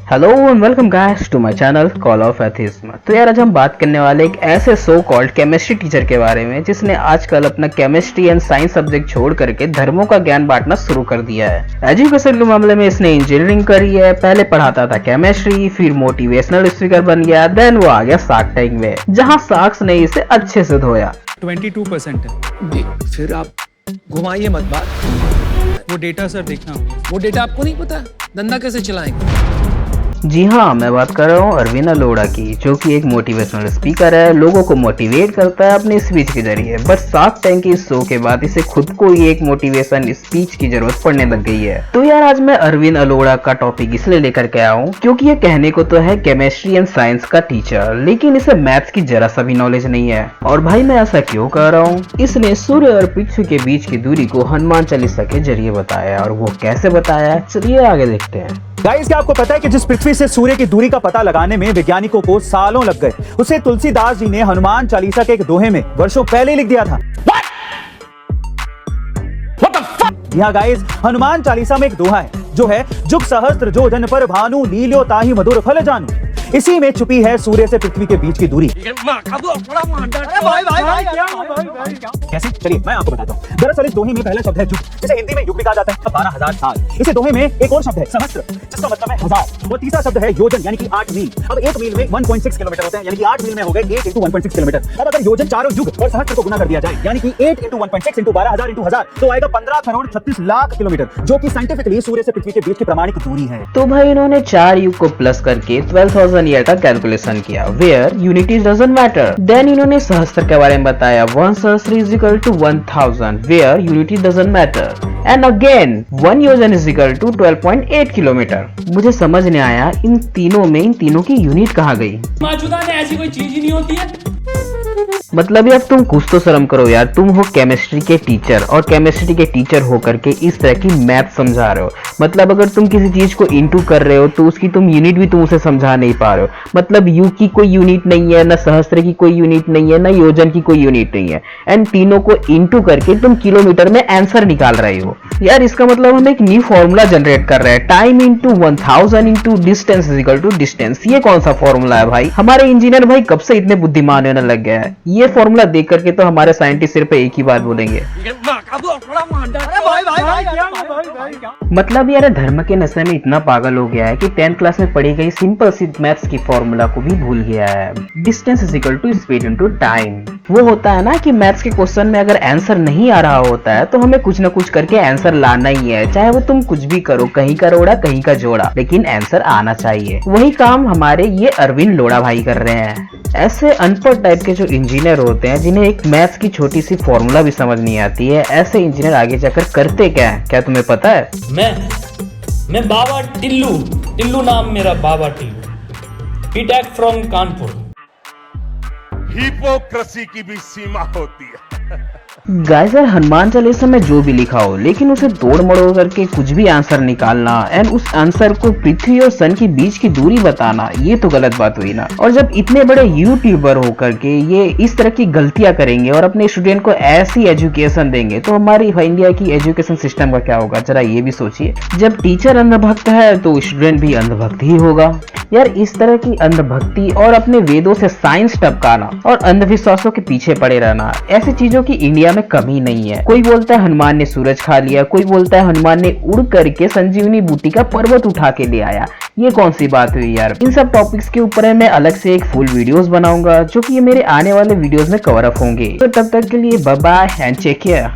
Hello and welcome guys to my channel Call of Atheism. तो यार आज हम बात करने वाले एक ऐसे सो कॉल्ड केमिस्ट्री टीचर के बारे में जिसने आजकल अपना केमिस्ट्री एंड साइंस सब्जेक्ट छोड़ करके धर्मों का ज्ञान बांटना शुरू कर दिया है। एजुकेशन के मामले में इसने इंजीनियरिंग करी है, पहले पढ़ाता था केमिस्ट्री, फिर मोटिवेशनल स्पीकर बन गया, देन वो आ गया शार्क टैंक में जहाँ शार्क्स ने इसे अच्छे से धोया। 22% है। फिर आप घुमाइए मत बात। वो डेटा सर देखना। वो डेटा आपको नहीं पता, धंधा कैसे चलाएंगे? जी हाँ, मैं बात कर रहा हूँ अरविंद अलोड़ा की, जो कि एक मोटिवेशनल स्पीकर है, लोगों को मोटिवेट करता है अपनी स्पीच के जरिए। बट शार्क टैंक की इस शो के बाद इसे खुद को ही एक मोटिवेशन स्पीच की जरूरत पड़ने लग गई है। तो यार आज मैं अरविंद अलोड़ा का टॉपिक इसलिए लेकर के आया हूँ क्योंकि ये कहने को तो है केमिस्ट्री एंड साइंस का टीचर, लेकिन इसे मैथ्स की जरा सा भी नॉलेज नहीं है। और भाई मैं ऐसा क्यों कह रहा हूँ, इसने सूर्य और पृथ्वी के बीच की दूरी को हनुमान चालीसा के जरिए बताया। और वो कैसे बताया, चलिए आगे देखते हैं। गाइस, क्या आपको पता है कि जिस पृथ्वी से सूर्य की दूरी का पता लगाने में वैज्ञानिकों को सालों लग गए, उसे तुलसीदास जी ने हनुमान चालीसा के एक दोहे में वर्षों पहले लिख दिया था। यहाँ गाइस, हनुमान चालीसा में एक दोहा है जो है जुग सहस्त्र जोजन पर भानु लील्यो ताहि मधुर फल जानू। इसी में छुपी है सूर्य से पृथ्वी के बीच की दूरी। कैसे? चलिए मैं आपको बताता हूँ। दरअसल इस दोहे में पहला शब्द है जुग, जिसे हिंदी में युग भी कहा जाता है। 12,000 साल। इसे दोहे में एक और शब्द है सहस्त्र, जिसका मतलब है 1000। और तीसरा शब्द है योजन, यानी कि 8 मील। अब 1 मील में 1.6 किलोमीटर होते हैं, यानी कि 8 मील में हो गए 8 × 1.6 किलोमीटर। अब अगर योजन चारों युग और सहस्त्र को गुना कर दिया जाए, यानी कि 8 × 1.6 × 12,000 × 1000, तो आएगा 15 करोड़ 36 लाख किलोमीटर, जो कि साइंटिफिकली सूर्य से पृथ्वी के बीच की प्रमाणिक दूरी है। तो भाई इन्होंने 4 युग को प्लस करके 12,000 ईयर का कैलकुलेशन किया, where unity doesn't matter. Then इन्होंने सहस्त्र के बारे में बताया, 1 सहस्त्र is equal to 1000, where unity doesn't matter. And again 1 योजन इज इक्वल टू 12.8 किलोमीटर। मुझे समझ नहीं आया इन तीनों की यूनिट कहाँ गई। मौजूदा में ऐसी कोई चीज ही नहीं होती है। मतलब यार तुम कुछ तो शर्म करो यार, तुम हो केमिस्ट्री के टीचर और केमिस्ट्री के टीचर होकर के इस तरह की मैथ समझा रहे हो। मतलब अगर तुम किसी चीज को इंटू कर रहे हो तो उसकी तुम यूनिट भी तुम उसे समझा नहीं पा रहे हो। मतलब यू की कोई यूनिट नहीं है, ना सहस्त्र की कोई यूनिट नहीं है, ना योजन की कोई यूनिट नहीं है, एंड तीनों को इंटू करके तुम किलोमीटर में आंसर निकाल रहे हो। यार इसका मतलब हम एक न्यू फॉर्मूला जनरेट कर रहे हैं, time into 1000 into distance is equal to distance. ये कौन सा फॉर्मूला है भाई? हमारे इंजीनियर भाई कब से इतने बुद्धिमान होने लग गया है। ये फॉर्मूला देख करके तो हमारे साइंटिस्ट सिर्फ एक ही बात बोलेंगे, मतलब यार धर्म के नशे में इतना पागल हो गया है कि 10th क्लास में पढ़ी गई सिंपल सी मैथ्स की फॉर्मूला को भी भूल गया है। Distance is equal to speed into time. वो होता है ना कि मैथ्स के क्वेश्चन में अगर आंसर नहीं आ रहा होता है तो हमें कुछ ना कुछ करके आंसर लाना ही है, चाहे वो तुम कुछ भी करो, कहीं का रोड़ा कहीं का जोड़ा, लेकिन आंसर आना चाहिए। वही काम हमारे ये अरविंद लोड़ा भाई कर रहे हैं। ऐसे अनपढ़ टाइप के जो इंजीनियर होते हैं, जिन्हें एक मैथ्स की छोटी सी फॉर्मूला भी समझ नहीं आती है, ऐसे इंजीनियर आगे जाकर करते क्या है, क्या तुम्हें पता है? मैं बाबा टिल्लू नाम मेरा, Baba Tillu, BTech from Kanpur. Hypocrisy की भी सीमा होती है। गाइस यार हनुमान चालीसा में जो भी लिखा हो, लेकिन उसे तोड़ मड़ोड़ करके कुछ भी आंसर निकालना एंड उस आंसर को पृथ्वी और सन की बीच की दूरी बताना, ये तो गलत बात हुई ना। और जब इतने बड़े यूट्यूबर होकर के ये इस तरह की गलतियां करेंगे और अपने स्टूडेंट को ऐसी एजुकेशन देंगे तो हमारी इंडिया की एजुकेशन सिस्टम का क्या होगा, जरा ये भी सोचिए। जब टीचर अंधभक्त है तो स्टूडेंट भी अंधभक्त ही होगा। यार इस तरह की अंधभक्ति और अपने वेदों से साइंस टपकाना और अंधविश्वासों के पीछे पड़े रहना, ऐसी चीजों की इंडिया में कमी नहीं है। कोई बोलता है हनुमान ने सूरज खा लिया, कोई बोलता है हनुमान ने उड़ करके संजीवनी बूटी का पर्वत उठा के ले आया। ये कौन सी बात हुई यार? इन सब टॉपिक्स के ऊपर मैं अलग से एक फुल वीडियोस बनाऊंगा जो कि ये मेरे आने वाले वीडियोस में कवर अप होंगे। तो तब तक के लिए bye bye and take care.